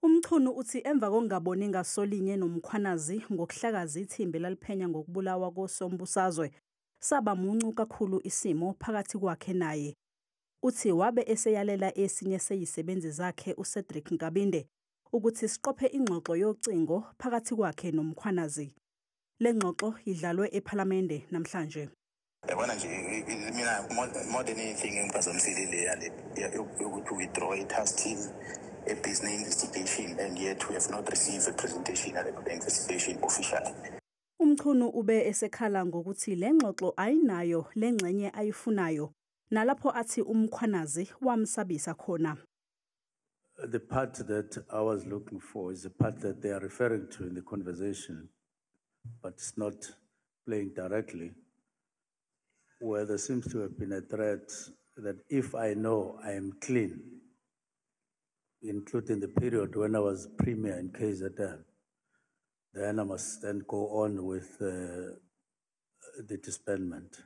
Umchunu uthi emva kokungaboni ngasolinye nomkhwanazi ngokuhlakaza ithimba laliphenya ngokubulawa kosombusazwe, saba muncu kakhulu isimo phakathi kwakhe naye. Uthi wabe eseyalela esinye seyisebenzi zakhe uCedric Nkabinde ukuthi siqophe ingxoxo yocingo phakathi kwakhe nomkhwanazi. Le ngxoxo idlalwe ePhalamende namhlanje. Yabona nje mina more than anything engiphazamisekile ukuthi withdraw i-task team a business investigation, and yet we have not received a presentation at the investigation officially. Umchunu ube esekhala ngokuthi le ngxoxo ayinayo lengxenye ayifunayo nalapho athi umkhwanazi wamsabisa khona. The part that I was looking for is the part that they are referring to in the conversation, but it's not playing directly, where there seems to have been a threat that if I know I am clean, including the period when I was premier in KZN, then I must then go on with the disbandment.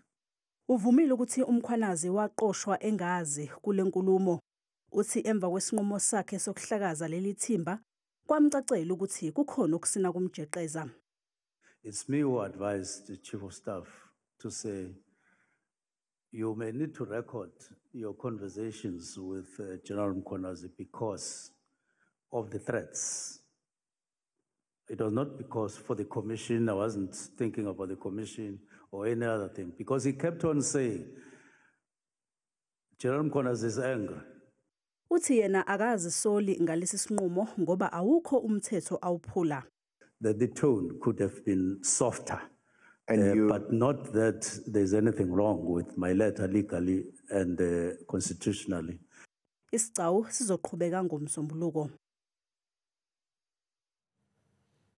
Uvumile ukuthi umkhwanazi waqoshwa engazi kule nkulumo. Uthi emva kwesinqumo sakhe sokuhlakaza leli thimba kwamcacela ukuthi kukhona okusina kumjeqeza. It's me who advised the chief of staff to say, you may need to record your conversations with General Mkhwanazi because of the threats. It was not because for the commission, I wasn't thinking about the commission or any other thing, because he kept on saying, General Mkhwanazi is angry. Uthi yena akazi soli ngalesi sinqumo ngoba awukho umthetho awuphula. That the tone could have been softer, but not that there's anything wrong with my letter legally and constitutionally. Isicau sizoqhubeka ngomsombuluko.